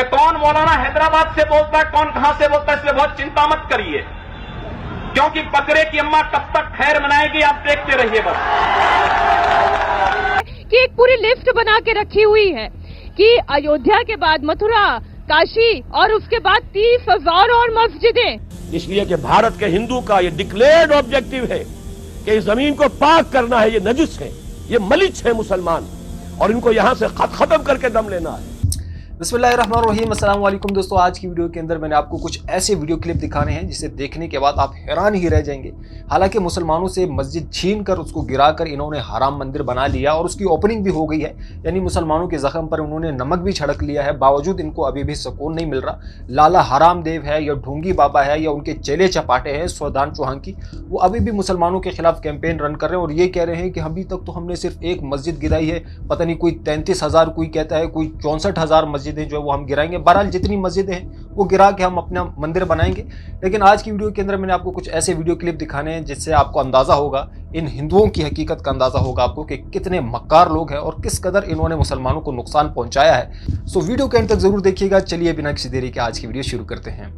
कौन मौलाना हैदराबाद से बोलता है, कौन कहां से बोलता है, इसलिए बहुत चिंता मत करिए, क्योंकि बकरे की अम्मा कब तक खैर मनाएगी आप देखते रहिए बस। कि एक पूरी लिस्ट बना के रखी हुई है कि अयोध्या के बाद मथुरा, काशी और उसके बाद 30,000 और मस्जिदें। इसलिए कि भारत के हिंदू का ये डिक्लेयर्ड ऑब्जेक्टिव है कि इस जमीन को पाक करना है। ये नजिस है, ये मलिच है मुसलमान, और इनको यहां से खत्म करके दम लेना है। बिस्मिल्लाहिर्रहमानिर्रहीम। अस्सलाम वालेकुम दोस्तों, आज की वीडियो के अंदर मैंने आपको कुछ ऐसे वीडियो क्लिप दिखाने हैं जिसे देखने के बाद आप हैरान ही रह जाएंगे। हालांकि मुसलमानों से मस्जिद छीन कर उसको गिराकर इन्होंने हराम मंदिर बना लिया और उसकी ओपनिंग भी हो गई है, यानी मुसलमानों के जख्म पर उन्होंने नमक भी छिड़क लिया है। बावजूद इनको अभी भी सुकून नहीं मिल रहा। लाला हराम देव है या ढोंगी बाबा है या उनके चेले चपाटे हैं सौदान चौहान, वो अभी भी मुसलमानों के खिलाफ कैंपेन रन कर रहे हैं और ये कह रहे हैं कि अभी तक तो हमने सिर्फ एक मस्जिद गिराई है, पता नहीं कोई 33,000 कोई कहता है, कोई 64,000 मस्जिदें जो है वो हम गिराएंगे। बहरहाल जितनी मस्जिदें हैं वो गिरा के हम अपना मंदिर बनाएंगे। लेकिन आज की वीडियो के अंदर मैंने आपको कुछ ऐसे वीडियो क्लिप दिखाने हैं जिससे आपको अंदाजा होगा, इन हिंदुओं की हकीकत का अंदाजा होगा आपको कि कितने मक्कार लोग हैं और किस कदर इन्होंने मुसलमानों को नुकसान पहुंचाया है। सो वीडियो के अंत तक जरूर देखिएगा। चलिए बिना किसी देरी के आज की वीडियो शुरू करते हैं।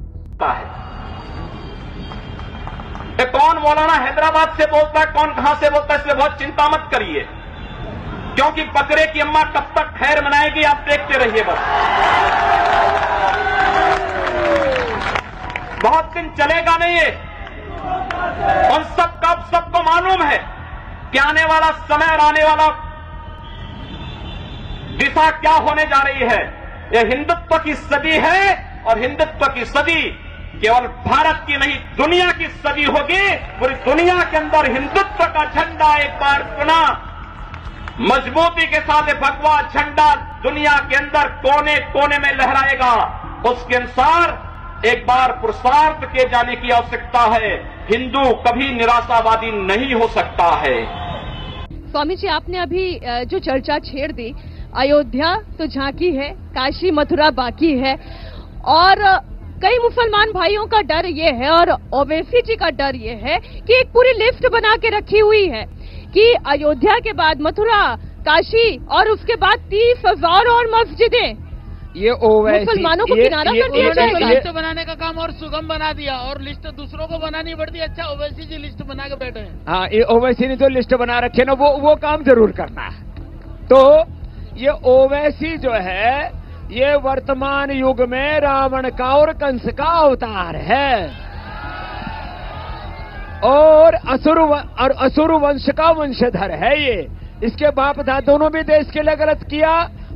कौन मौलाना हैदराबाद से बोलता है, कौन कहां से बोलता है, इसलिए बहुत चिंता मत करिए, क्योंकि बकरे की अम्मा कब तक खैर मनाएगी आप देखते रहिए बस। बहुत दिन चलेगा नहीं ये, उन सबको मालूम है कि आने वाला समय और आने वाला दिशा क्या होने जा रही है। ये हिंदुत्व की सदी है और हिंदुत्व की सदी केवल भारत की नहीं दुनिया की सदी होगी। पूरी दुनिया के अंदर हिंदुत्व का झंडा एक बार पुनः मजबूती के साथ भगवा झंडा दुनिया के अंदर कोने कोने में लहराएगा। उसके अनुसार एक बार पुरुषार्थ किए जाने की आवश्यकता है। हिंदू कभी निराशावादी नहीं हो सकता है। स्वामी जी, आपने अभी जो चर्चा छेड़ दी, अयोध्या तो झांकी है, काशी मथुरा बाकी है, और कई मुसलमान भाइयों का डर ये है और ओवैसी जी का डर ये है कि एक पूरी लिस्ट बना के रखी हुई है कि अयोध्या के बाद मथुरा, काशी और उसके बाद 30,000 और मस्जिदें। ये ओवैसी मुसलमानों को किनारा कर दिया जाएगा। लिस्ट बनाने का काम और सुगम बना दिया और लिस्ट दूसरों को बनानी पड़ती। अच्छा, ओवैसी जी लिस्ट बना के बैठे हैं। हाँ, ये ओवैसी ने जो लिस्ट बना रखी है ना, वो काम जरूर करना है। तो ये ओवैसी जो है ये वर्तमान युग में रावण का और कंस का अवतार है और असुर वंश का वंशधर है। ये इसके बाप दादों भी देश के लिए गलत किया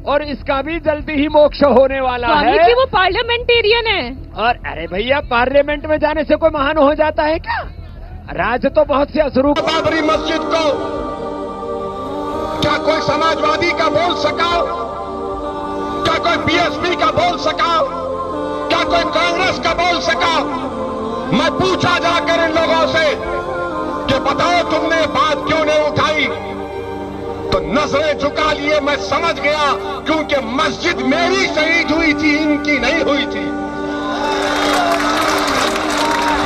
और इसका भी जल्दी ही मोक्ष होने वाला है। कि वो पार्लियामेंटेरियन है। और अरे भैया, पार्लियामेंट में जाने से कोई महान हो जाता है क्या? राज तो बहुत से असुर। बाबरी मस्जिद को क्या कोई समाजवादी का बोल सका? क्या कोई बीएसपी का बोल सका? क्या कोई कांग्रेस का बोल सका? मैं पूछा जाकर इन लोगों से कि बताओ तुमने बात क्यों नहीं उठाई, तो नजरें झुका लिए। मैं समझ गया क्योंकि मस्जिद मेरी शहीद हुई थी, इनकी नहीं हुई थी।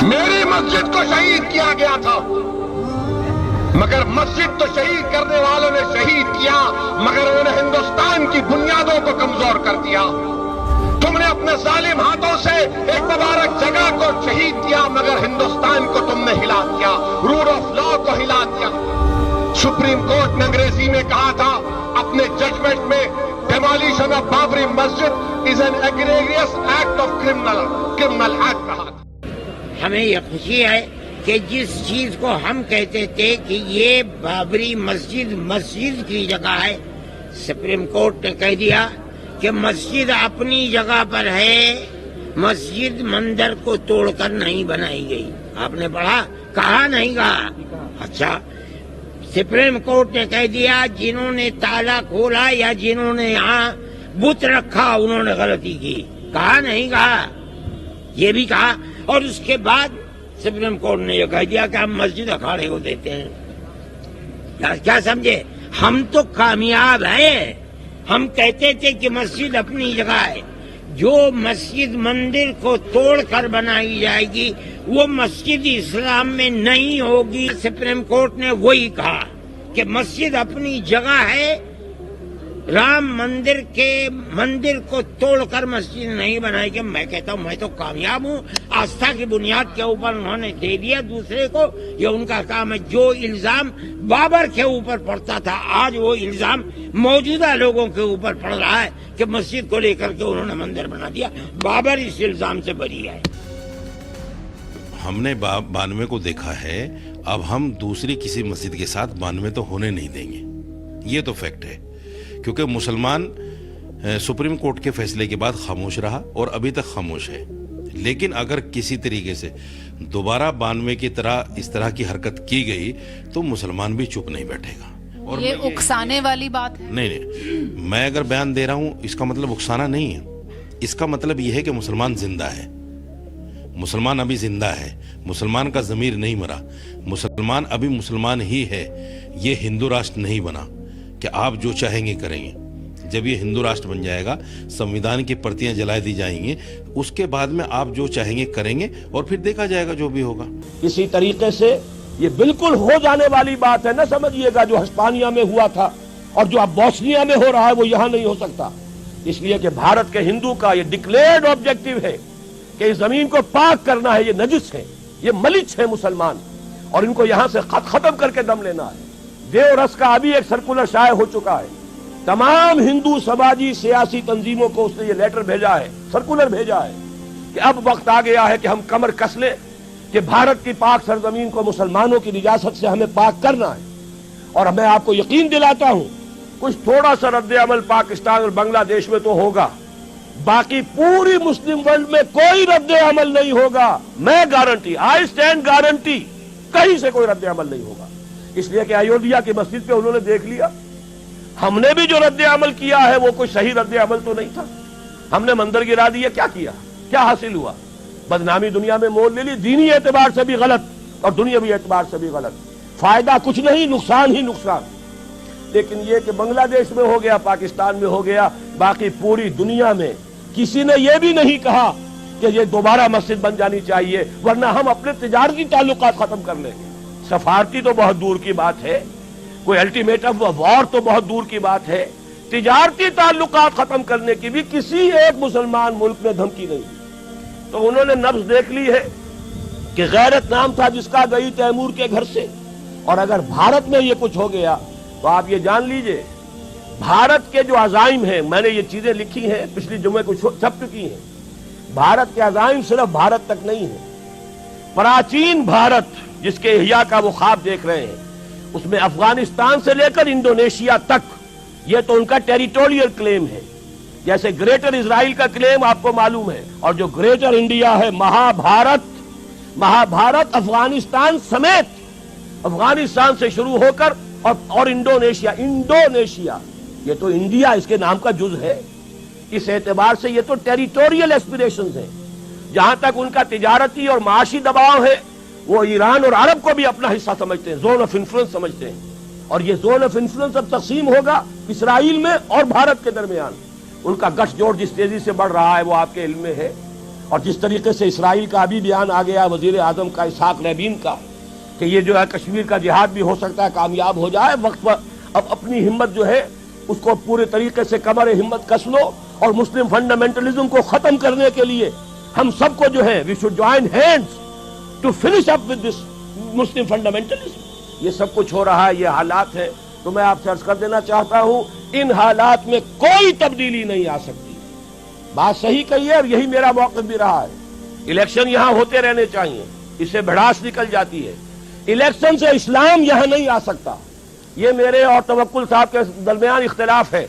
मेरी मस्जिद को शहीद किया गया था, मगर मस्जिद तो शहीद करने वालों ने शहीद किया, मगर उन्होंने हिंदुस्तान की बुनियादों को कमजोर कर दिया। तुमने अपने जालिम हाथों से एक मुबारक जगह को शहीद किया, मगर हिंदुस्तान को तुमने हिला दिया, रूल ऑफ लॉ को हिला दिया। सुप्रीम कोर्ट ने अंग्रेजी में कहा था अपने जजमेंट में, demolition of Babri Masjid is an egregious act of criminal act कहा था। हमें यह खुशी है कि जिस चीज को हम कहते थे कि ये बाबरी मस्जिद की जगह है, सुप्रीम कोर्ट ने कह दिया कि मस्जिद अपनी जगह पर है, मस्जिद मंदिर को तोड़कर नहीं बनाई गई। आपने पढ़ा? कहा नहीं कहा? अच्छा, सुप्रीम कोर्ट ने कह दिया जिन्होंने ताला खोला या जिन्होंने यहाँ बुत रखा उन्होंने गलती की। कहा नहीं कहा? ये भी कहा। और उसके बाद सुप्रीम कोर्ट ने यह कह दिया कि हम मस्जिद अखाड़े को देते हैं। क्या समझे? हम तो कामयाब हैं। हम कहते थे कि मस्जिद अपनी जगह है, जो मस्जिद मंदिर को तोड़कर बनाई जाएगी वो मस्जिद इस्लाम में नहीं होगी। सुप्रीम कोर्ट ने वही कहा कि मस्जिद अपनी जगह है, राम मंदिर को तोड़कर मस्जिद नहीं बनाई। कि मैं कहता हूँ मैं तो कामयाब हूँ, आस्था की बुनियाद के ऊपर उन्होंने दे दिया दूसरे को, ये उनका काम है। जो इल्जाम बाबर के ऊपर पड़ता था, आज वो इल्जाम मौजूदा लोगों के ऊपर पड़ रहा है कि मस्जिद को लेकर के उन्होंने मंदिर बना दिया। बाबर इस इल्जाम से बरी है। हमने 92 को देखा है, अब हम दूसरी किसी मस्जिद के साथ 92 तो होने नहीं देंगे, ये तो फैक्ट है। क्योंकि मुसलमान सुप्रीम कोर्ट के फैसले के बाद खामोश रहा और अभी तक खामोश है। लेकिन अगर किसी तरीके से दोबारा 92 की तरह इस तरह की हरकत की गई तो मुसलमान भी चुप नहीं बैठेगा। और ये उकसाने वाली बात है? नहीं, मैं अगर बयान दे रहा हूं इसका मतलब उकसाना नहीं है। इसका मतलब यह है कि मुसलमान जिंदा है, मुसलमान अभी जिंदा है, मुसलमान का ज़मीर नहीं मरा, मुसलमान अभी मुसलमान ही है। ये हिंदू राष्ट्र नहीं बना कि आप जो चाहेंगे करेंगे। जब ये हिंदू राष्ट्र बन जाएगा, संविधान की प्रतियां जला दी जाएंगी, उसके बाद में आप जो चाहेंगे करेंगे और फिर देखा जाएगा जो भी होगा। इसी तरीके से ये बिल्कुल हो जाने वाली बात है, न समझिएगा जो हिस्पानिया में हुआ था और जो अब बोस्निया में हो रहा है वो यहां नहीं हो सकता। इसलिए कि भारत के हिंदू का ये डिक्लेयर्ड ऑब्जेक्टिव है कि इस जमीन को पाक करना है। ये नजिस है, ये मलिच है मुसलमान, और इनको यहां से खत्म करके दम लेना है। देवरस का अभी एक सर्कुलर शाये हो चुका है, तमाम हिंदू समाजी सियासी तंजीमों को उसने ये लेटर भेजा है, सर्कुलर भेजा है कि अब वक्त आ गया है कि हम कमर कस लें कि भारत की पाक सरजमीन को मुसलमानों की निजासत से हमें पाक करना है। और मैं आपको यकीन दिलाता हूं कुछ थोड़ा सा रद्द अमल पाकिस्तान और बांग्लादेश में तो होगा, बाकी पूरी मुस्लिम वर्ल्ड में कोई रद्द अमल नहीं होगा। मैं गारंटी, आई स्टैंड गारंटी, कहीं से कोई रद्द अमल नहीं होगा। इसलिए कि अयोध्या की मस्जिद पे उन्होंने देख लिया, हमने भी जो रद्द अमल किया है वो कोई सही रद्द अमल तो नहीं था। हमने मंदिर गिरा दिया, क्या किया, क्या हासिल हुआ? बदनामी दुनिया में मोल ले ली, दीनी एतबार से भी गलत और दुनियावी एतबार से भी गलत। फायदा कुछ नहीं, नुकसान ही नुकसान। लेकिन ये कि बांग्लादेश में हो गया, पाकिस्तान में हो गया, बाकी पूरी दुनिया में किसी ने यह भी नहीं कहा कि ये दोबारा मस्जिद बन जानी चाहिए, वरना हम अपने तिजारती ताल्लुकात खत्म कर लेंगे। सफारती तो बहुत दूर की बात है, कोई अल्टीमेटम वॉर तो बहुत दूर की बात है, तिजारती ताल्लुकात खत्म करने की भी किसी एक मुसलमान मुल्क में धमकी नहीं। तो उन्होंने नब्ज देख ली है कि गैरत नाम था जिसका गई तैमूर के घर से। और अगर भारत में ये कुछ हो गया तो आप ये जान लीजिए, भारत के जो अज़ाइम हैं, मैंने ये चीजें लिखी हैं, पिछली जुमे को छप चुकी हैं। भारत के अज़ाइम सिर्फ भारत तक नहीं है, प्राचीन भारत जिसके इह्या का वो ख्वाब देख रहे हैं, उसमें अफगानिस्तान से लेकर इंडोनेशिया तक, ये तो उनका टेरिटोरियल क्लेम है। जैसे ग्रेटर इजराइल का क्लेम आपको मालूम है, और जो ग्रेटर इंडिया है, महाभारत अफगानिस्तान समेत, अफगानिस्तान से शुरू होकर और इंडोनेशिया, ये तो इंडिया इसके नाम का जुज है। इस एतबार से ये तो टेरिटोरियल एस्पिरेशंस है। जहां तक उनका तिजारती और माशी दबाव है, वो ईरान और अरब को भी अपना हिस्सा समझते हैं, जोन ऑफ इन्फ्लुएंस समझते हैं। और ये जोन ऑफ इन्फ्लुएंस अब तकसीम होगा इसराइल में और भारत के दरमियान। उनका गठजोड़ जिस तेजी से बढ़ रहा है वो आपके इल्म में है। और जिस तरीके से इसराइल का अभी बयान आ गया वजीर आजम का, इसहाक रबीन का, कि ये जो है कश्मीर का जिहाद भी हो सकता है कामयाब हो जाए, वक्त पर अब अपनी हिम्मत जो है उसको पूरे तरीके से कमर हिम्मत कस लो और मुस्लिम फंडामेंटलिज्म को खत्म करने के लिए हम सबको जो है we should join hands to finish up with this Muslim fundamentalism. ये सब कुछ हो रहा है, ये हालात है। तो मैं आपसे अर्ज कर देना चाहता हूं, इन हालात में कोई तब्दीली नहीं आ सकती। बात सही कही है और यही मेरा मौक़िफ़ भी रहा है। इलेक्शन यहां होते रहने चाहिए, इससे भड़ास निकल जाती है। इलेक्शन से इस्लाम यहां नहीं आ सकता। ये मेरे और तवक्कुल साहब के दरमियान इख्तिलाफ है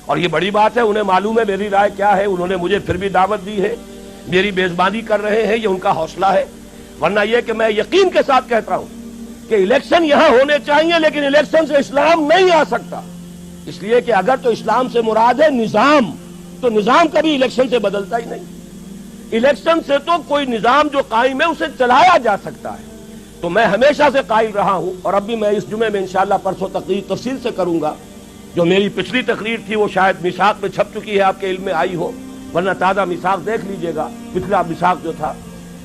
और ये बड़ी बात है। उन्हें मालूम है मेरी राय क्या है, उन्होंने मुझे फिर भी दावत दी है, मेरी बेज़बानी कर रहे हैं, ये उनका हौसला है। वरना यह कि मैं यकीन के साथ कहता हूं कि इलेक्शन यहां होने चाहिए, लेकिन इलेक्शन से इस्लाम नहीं आ सकता। इसलिए कि अगर तो इस्लाम से मुराद है निजाम, तो निजाम कभी इलेक्शन से बदलता ही नहीं। इलेक्शन से तो कोई निजाम जो कायम है उसे चलाया जा सकता है। तो मैं हमेशा से कायल रहा हूं और अब भी मैं इस जुमे में इंशाअल्लाह परसों तकरीर तफसील से करूंगा। जो मेरी पिछली तकरीर थी वो शायद मिसाक में छप चुकी है, आपके इल्म में आई हो, वरना ताज़ा मिसाक देख लीजिएगा। पिछला मिसाक जो था,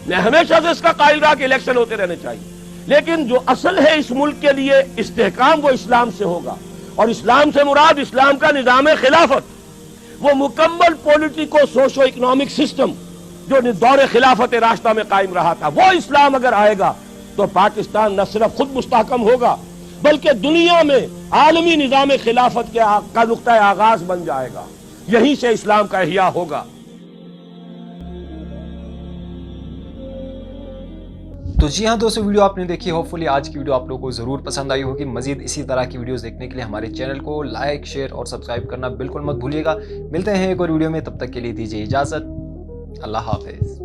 मैं हमेशा से इसका कायल रहा कि इलेक्शन होते रहने चाहिए, लेकिन जो असल है इस मुल्क के लिए इस्तेहकाम वो इस्लाम से होगा اور اسلام سے مراد اسلام کا نظام خلافت، وہ مکمل پولیٹیکو سوشو اکنامک سسٹم جو دور خلافت راستہ میں قائم رہا تھا، وہ اسلام اگر آئے گا تو پاکستان نہ صرف خود مستحکم ہوگا بلکہ دنیا میں عالمی نظام خلافت کا نقطۂ آغاز بن جائے گا. یہیں سے اسلام کا احیاء ہوگا. تو جی ہاں دوستو، ویڈیو آپ نے دیکھی، ہوپ فلی آج کی ویڈیو آپ لوگوں کو ضرور پسند آئی ہوگی. مزید اسی طرح کی ویڈیوز دیکھنے کے لیے ہمارے چینل کو لائک، شیئر اور سبسکرائب کرنا بالکل مت بھولیے گا. ملتے ہیں ایک اور ویڈیو میں، تب تک کے لیے دیجیے اجازت. اللہ حافظ.